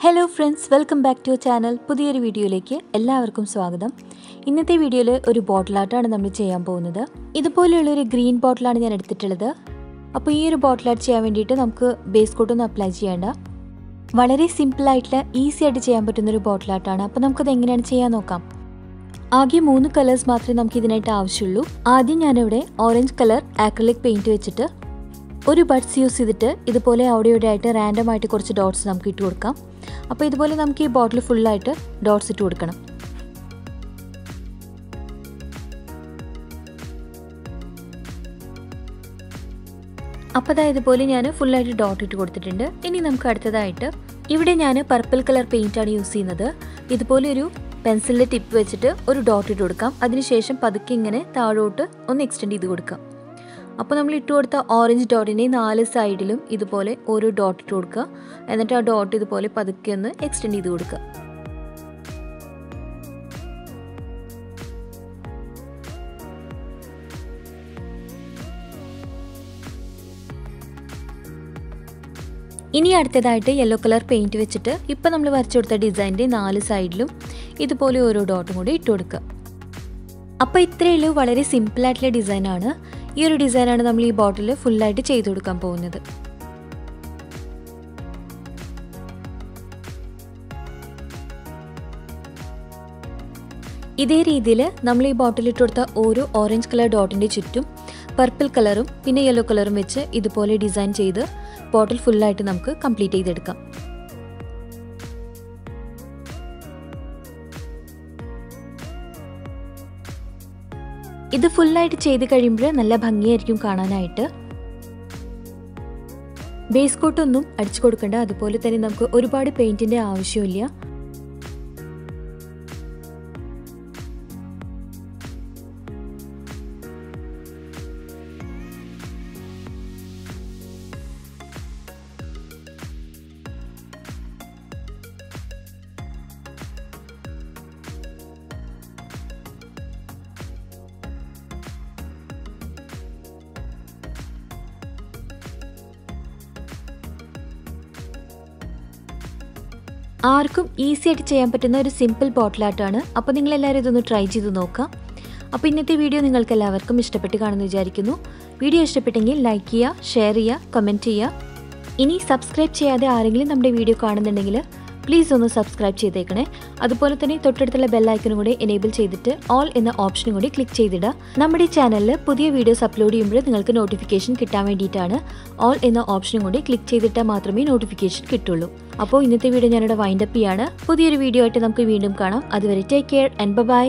Hello friends, welcome back to our channel. പുതിയൊരു വീഡിയോയിലേക്ക് എല്ലാവർക്കും സ്വാഗതം. ഇന്നത്തെ വീഡിയോയിൽ ഒരു ബോട്ടിൽ ആർട്ടാണ് നമ്മൾ ചെയ്യാൻ പോകുന്നത്. ഇതുപോലെയുള്ള ഒരു ഗ്രീൻ ബോട്ടിലാണ് ഞാൻ എടുത്തിട്ടുള്ളത്. അപ്പോൾ ഈ ഒരു ബോട്ടിൽ ആർട്ട് ചെയ്യാൻ വേണ്ടിയിട്ട് നമുക്ക് ബേസ് കോട്ട് ഒന്നും അപ്ലൈ ചെയ്യേണ്ട. വളരെ സിമ്പിൾ ആയിട്ടുള്ള ഈസി ആയിട്ട് ചെയ്യാൻ പറ്റുന്ന ഒരു ബോട്ടിൽ ആർട്ടാണ്. അപ്പോൾ നമുക്കത് എങ്ങനെയാണ് ചെയ്യാൻ നോക്കാം. ആകെ 3 കളേഴ്സ് മാത്രമേ നമുക്ക് ഇതിനായിട്ട് ആവശ്യമുള്ളൂ. ആദ്യം ഞാനിവിടെ ഓറഞ്ച് കളർ ആക്രിലിക് പെയിന്റ് വെച്ചിട്ട് ഒരു ബഡ്സ് യൂസ് ചെയ്തിട്ട് ഇതുപോലെ അവിടെ ഇവിടെ ആയിട്ട് റാൻഡം ആയിട്ട് കുറച്ച് ഡോട്ട്സ് നമുക്ക് ഇട്ട് കൊടുക്കാം. അപ്പോൾ ഇതുപോലെ നമുക്ക് ഈ ബോട്ടിൽ ഫുള്ളായിട്ട് ഡോട്ട്സ് ഇട്ട് കൊടുക്കണം. അപ്പോൾ അതായത് ഇതുപോലെ ഞാൻ ഫുള്ളായിട്ട് ഡോട്ട് ഇട്ട് കൊടുത്തിട്ടുണ്ട്. ഇനി നമുക്ക് അടുത്തതായിട്ട് ഇവിടെ ഞാൻ പർപ്പിൾ കളർ പെയിൻ്റാണ് യൂസ് ചെയ്യുന്നത്. ഇതുപോലെ ഒരു പെൻസിലിൻ്റെ ടിപ്പ് വെച്ചിട്ട് ഒരു ഡോട്ട് ഇട്ട് കൊടുക്കാം. അതിനുശേഷം പതുക്കെ ഇങ്ങനെ താഴോട്ട് ഒന്ന് എക്സ്റ്റെൻഡ് ചെയ്ത് കൊടുക്കാം. അപ്പോൾ നമ്മൾ ഇട്ട് കൊടുത്ത ഓറഞ്ച് ഡോട്ടിൻ്റെ 4 സൈഡിലും ഇതുപോലെ ഓരോ ഡോട്ട് ഇട്ട് കൊടുക്കുക. എന്നിട്ട് ആ ഡോട്ട് ഇതുപോലെ പതുക്കെ ഒന്ന് എക്സ്റ്റെൻഡ് ചെയ്ത് കൊടുക്കുക. ഇനി അടുത്തതായിട്ട് യെല്ലോ കളർ പെയിൻറ്റ് വെച്ചിട്ട് ഇപ്പം നമ്മൾ വരച്ചു കൊടുത്ത ഡിസൈൻ്റെ 4 സൈഡിലും ഇതുപോലെ ഓരോ ഡോട്ടും കൂടി ഇട്ട് കൊടുക്കുക. അപ്പോൾ ഇത്രയേ ഉള്ളൂ, വളരെ സിമ്പിളായിട്ടുള്ള ഡിസൈനാണ്. ഈ ഒരു ഡിസൈനാണ് നമ്മൾ ഈ ബോട്ടിൽ ഫുള്ളായിട്ട് ചെയ്തു കൊടുക്കാൻ പോകുന്നത്. ഇതേ രീതിയിൽ നമ്മൾ ഈ ബോട്ടിൽ ഇട്ട് കൊടുത്ത ഓരോ ഓറഞ്ച് കളർ ഡോട്ടിൻ്റെ ചുറ്റും പർപ്പിൾ കളറും പിന്നെ യെല്ലോ കളറും വെച്ച് ഇതുപോലെ ഡിസൈൻ ചെയ്ത് ബോട്ടിൽ ഫുള്ളായിട്ട് നമുക്ക് കംപ്ലീറ്റ് ചെയ്തെടുക്കാം. ഇത് ഫുള്ളായിട്ട് ചെയ്ത് കഴിയുമ്പോൾ നല്ല ഭംഗിയായിരിക്കും കാണാനായിട്ട്. ബേസ് കോട്ടൊന്നും അടിച്ചു കൊടുക്കേണ്ട, അതുപോലെ തന്നെ നമുക്ക് ഒരുപാട് പെയിൻറ്റിൻ്റെ ആവശ്യമില്ല. ആർക്കും ഈസി ആയിട്ട് ചെയ്യാൻ പറ്റുന്ന ഒരു സിമ്പിൾ ബോട്ടിൽ ആർട്ടാണ്. അപ്പോൾ നിങ്ങളെല്ലാവരും ഇതൊന്ന് ട്രൈ ചെയ്ത് നോക്കാം. അപ്പോൾ ഇന്നത്തെ വീഡിയോ നിങ്ങൾക്ക് എല്ലാവർക്കും ഇഷ്ടപ്പെട്ട് കാണുമെന്ന് വിചാരിക്കുന്നു. വീഡിയോ ഇഷ്ടപ്പെട്ടെങ്കിൽ ലൈക്ക് ചെയ്യുക, ഷെയർ ചെയ്യുക, കമൻറ്റ് ചെയ്യുക. ഇനി സബ്സ്ക്രൈബ് ചെയ്യാതെ ആരെങ്കിലും നമ്മുടെ വീഡിയോ കാണുന്നുണ്ടെങ്കിൽ പ്ലീസ് ഒന്ന് സബ്സ്ക്രൈബ് ചെയ്തേക്കണേ. അതുപോലെ തന്നെ തൊട്ടടുത്തുള്ള ബെല്ലൈക്കനും കൂടി എനേബിൾ ചെയ്തിട്ട് ഓൾ എന്ന ഓപ്ഷനും കൂടി ക്ലിക്ക് ചെയ്തിടുക. നമ്മുടെ ചാനലിൽ പുതിയ വീഡിയോസ് അപ്ലോഡ് ചെയ്യുമ്പോൾ നിങ്ങൾക്ക് നോട്ടിഫിക്കേഷൻ കിട്ടാൻ വേണ്ടിയിട്ടാണ് ഓൾ എന്ന ഓപ്ഷനും കൂടി ക്ലിക്ക് ചെയ്തിട്ടാൽ മാത്രമേ നോട്ടിഫിക്കേഷൻ കിട്ടുള്ളൂ. അപ്പോൾ ഇന്നത്തെ വീഡിയോ ഞാനിവിടെ വൈൻഡപ്പ് ചെയ്യാണ്. പുതിയൊരു വീഡിയോ ആയിട്ട് നമുക്ക് വീണ്ടും കാണാം. അതുവരെ ടേക്ക് കെയർ ആൻഡ് ബൈ.